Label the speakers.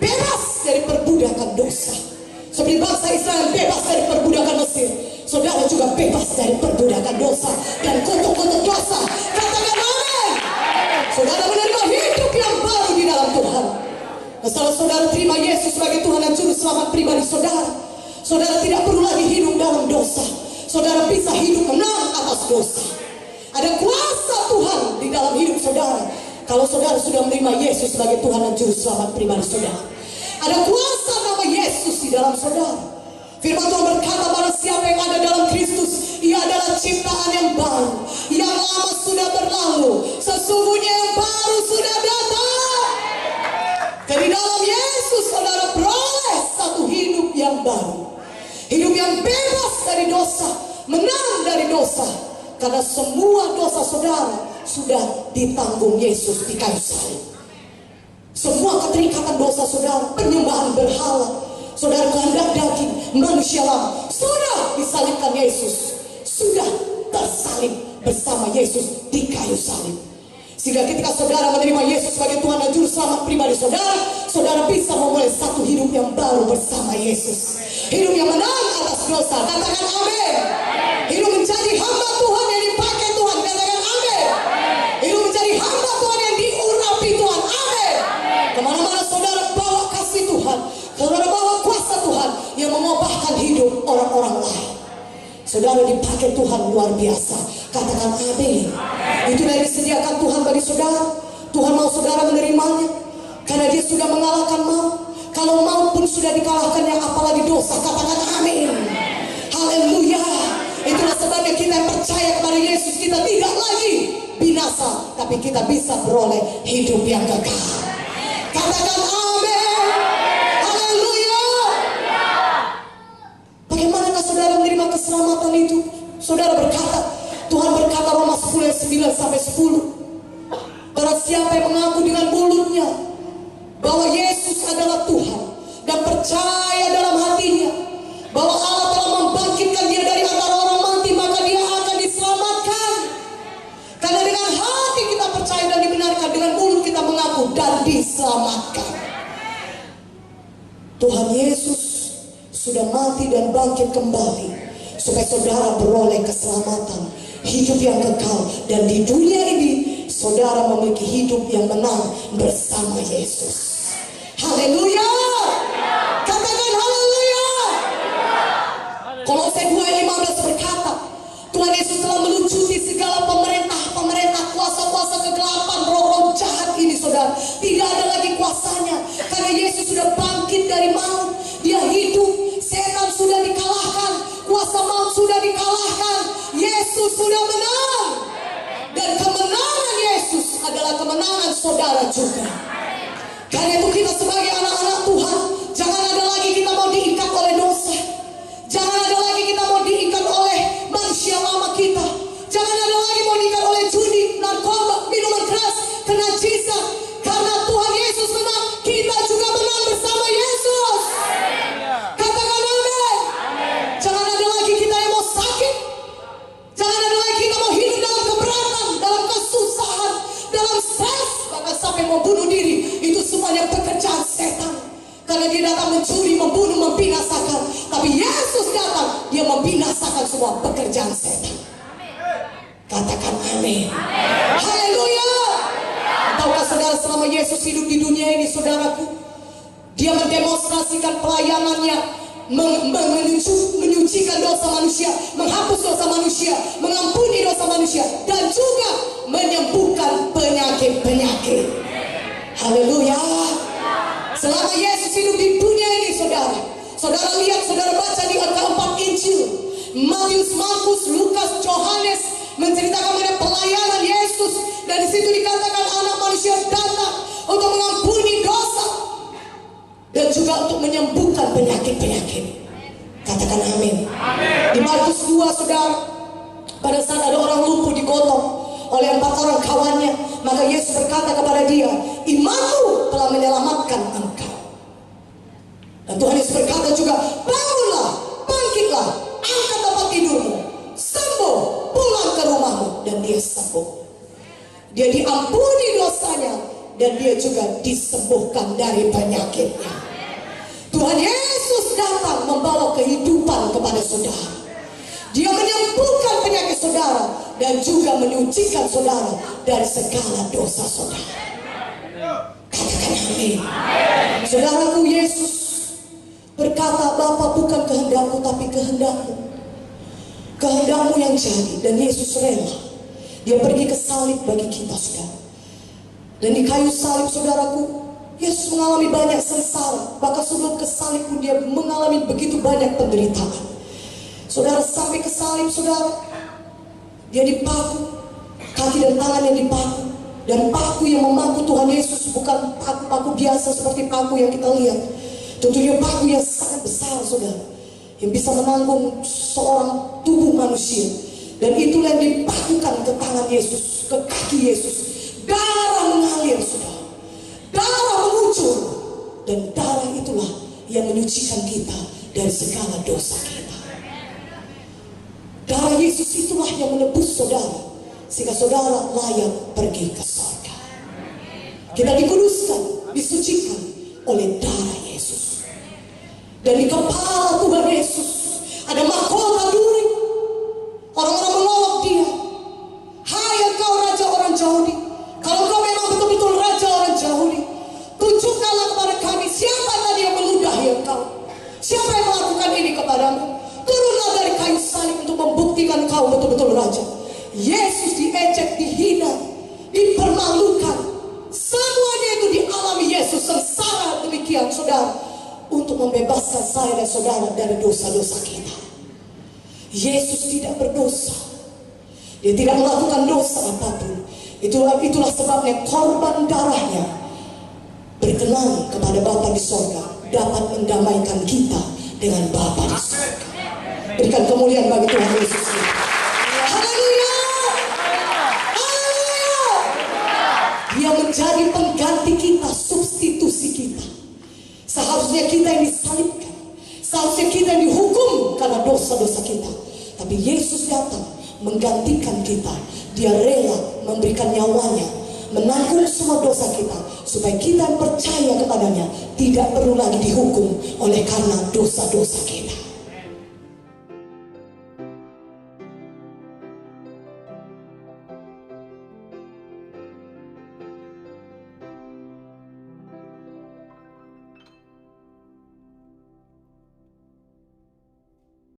Speaker 1: bebas dari perbudakan dosa. Seperti bangsa Israel bebas dari perbudakan Mesir, saudara juga bebas dari perbudakan dosa dan kutuk-kutuk dosa. Katakan amin. Saudara menerima hidup yang baru di dalam Tuhan. Setelah saudara terima Yesus sebagai Tuhan dan Juru Selamat pribadi saudara, saudara tidak perlu lagi hidup dalam dosa. Saudara bisa hidup menang atas dosa. Ada kuasa Tuhan di dalam hidup saudara. Kalau saudara sudah menerima Yesus sebagai Tuhan dan Juru Selamat pribadi saudara, ada kuasa nama Yesus di dalam saudara. Firman Tuhan berkata, barang siapa yang ada dalam Kristus, ia adalah ciptaan yang baru. Yang lama sudah berlalu, sesungguhnya yang baru sudah datang. Jadi dalam Yesus saudara beroleh satu hidup yang baru. Hidup yang bebas dari dosa, menang dari dosa. Karena semua dosa saudara sudah ditanggung Yesus di kayu salib. Semua keterikatan dosa saudara, penyembahan berhala, saudara kehendak daging, manusia lama, sudah disalibkan Yesus. Sudah tersalib bersama Yesus di kayu salib. Sehingga ketika saudara menerima Yesus sebagai Tuhan dan Juru Selamat pribadi saudara, saudara bisa memulai satu hidup yang baru bersama Yesus. Hidup yang menang atas dosa. Katakan amin. Hidup menjadi hamba Tuhan yang dipakai Tuhan. Katakan amin. Hidup menjadi hamba Tuhan yang diurapi Tuhan. Amin. Kemana-mana saudara bawa kasih Tuhan, saudara bawa kuasa Tuhan yang mengubahkan hidup orang-orang lain. Saudara dipakai Tuhan luar biasa. Katakan amin. Itu yang disediakan Tuhan bagi saudara. Tuhan mau saudara menerimanya, karena dia sudah mengalahkan maut. Kalau maut pun sudah dikalahkannya, apalagi dosa. Katakan amin. Haleluya. Itulah sebabnya kita yang percaya kepada Yesus, kita tidak lagi binasa, tapi kita bisa beroleh hidup yang kekal. Katakan amin. Haleluya. Bagaimanakah saudara menerima keselamatan itu? Saudara berkata, Tuhan berkata Roma 10 ayat 9 sampai 10. Barang siapa yang mengaku dengan mulutnya bahwa Yesus adalah Tuhan dan percaya dalam hatinya bahwa Allah telah membangkitkan dia dari antara orang mati, maka dia akan diselamatkan. Karena dengan hati kita percaya dan dibenarkan, dengan mulut kita mengaku dan diselamatkan. Tuhan Yesus sudah mati dan bangkit kembali supaya saudara beroleh keselamatan, hidup yang kekal, dan di dunia ini saudara memiliki hidup yang menang bersama Yesus. Haleluya. Katakan haleluya. Kolose 2 ayat 15 berkata, Tuhan Yesus telah melucuti segala pemerintah, kuasa-kuasa kegelapan, roh-roh jahat ini saudara. Tidak ada lagi kuasanya, karena Yesus sudah bangkit dari maut. Dia hidup, setan sudah dikalahkan, kuasa maut sudah dikalahkan. Yesus sudah menang. Dan kemenangan Yesus adalah kemenangan saudara juga. Karena itu kita sebagai anak-anak Tuhan, jangan ada lagi kita mau diikat oleh dosa. Jangan ada lagi kita mau diikat oleh manusia lama kita. Jangan ada lagi mau diikat oleh judi, narkoba, minuman keras, kenajisan. Karena Tuhan Yesus menang, kita juga menang bersama Yesus. Katakan amin. Jangan ada lagi kita yang mau sakit. Jangan ada lagi kita mau hidup dalam keberatan, dalam kesusahan, dalam stres, bahkan sampai mau bunuh diri. Itu semuanya pekerjaan setan. Karena dia datang mencuri, membunuh, membinasakan. Tapi Yesus datang, dia membinasakan semua pekerjaan setan. Katakan amin. Haleluya. Tahukah saudara, selama Yesus hidup di dunia ini saudaraku, dia mendemonstrasikan pelayanannya, menyucikan dosa manusia, menghapus dosa manusia, mengampuni dosa manusia, dan juga menyembuhkan penyakit-penyakit. Haleluya. Selama Yesus hidup di dunia ini saudara, saudara lihat, saudara baca di keempat Injil, Matius, Markus, Lukas, Yohanes, menceritakan mengenai pelayanan Yesus. Dan di situ dikatakan anak manusia datang untuk mengampuni dosa dan juga untuk menyembuhkan penyakit-penyakit. Katakan amin. Di Markus 2 saudara, pada saat ada orang lumpuh digotong oleh 4 orang kawannya, maka Yesus berkata kepada dia, imanmu telah menyelamatkan engkau. Dan Tuhan Yesus berkata juga, bangunlah, bangkitlah, angkat tempat tidurmu, sembuh, pulang ke rumahmu. Dan dia sembuh. Dia diampuni dosanya dan dia juga disembuhkan dari penyakitnya. Tuhan Yesus datang membawa kehidupan kepada saudara. Dia menyembuhkan penyakit saudara dan juga menyucikan saudara dari segala dosa saudara. Katakan amin. Saudaraku, Yesus berkata, Bapa, bukan kehendakku tapi kehendakmu. Kehendakmu yang jadi. Dan Yesus rela. Dia pergi ke salib bagi kita, saudara. Dan di kayu salib, saudaraku, Yesus mengalami banyak sengsara. Bahkan sebelum ke salib pun dia mengalami begitu banyak penderitaan. Saudara, sampai ke salib, saudara, dia dipaku, kaki dan tangannya dipaku. Dan paku yang memaku Tuhan Yesus bukan paku biasa seperti paku yang kita lihat. Tentunya paku yang sangat besar, saudara, yang bisa menanggung seorang tubuh manusia. Dan itulah yang dipakukan ke tangan Yesus, ke kaki Yesus. Darah mengalir, saudara. Darah mengucur. Dan darah itulah yang menyucikan kita dari segala dosa kita. Darah Yesus itulah yang menebus saudara, sehingga saudara layak pergi ke surga. Kita dikuduskan, disucikan oleh darah Yesus. Dan di kepala Tuhan Yesus ada mahkota duri. Orang-orang menolak dia. Hai engkau raja orang Yahudi, kalau kau memang betul-betul raja orang Yahudi, tunjukkanlah kepada kami siapa tadi yang meludahi engkau. Siapa yang melakukan ini kepadamu? Turunlah dari kayu salib untuk membuktikan kau betul-betul raja. Yesus diejek, dihina, dipermalukan. Semuanya itu dialami Yesus, sengsara demikian, saudara, untuk membebaskan saya dan saudara dari dosa-dosa kita. Yesus tidak berdosa. Dia tidak melakukan dosa apapun. Itulah sebabnya korban darahnya berkenan kepada Bapa di sorga, dapat mendamaikan kita dengan Bapa di sorga. Berikan kemuliaan bagi Tuhan Yesus. Haleluya. Haleluya. Dia menjadi pengganti kita, substitusi kita. Seharusnya kita yang disalibkan, seharusnya kita yang dihukum karena dosa-dosa kita. Tapi Yesus datang menggantikan kita. Dia rela memberikan nyawanya, menanggung semua dosa kita, supaya kita yang percaya kepadanya tidak perlu lagi dihukum oleh karena dosa-dosa kita.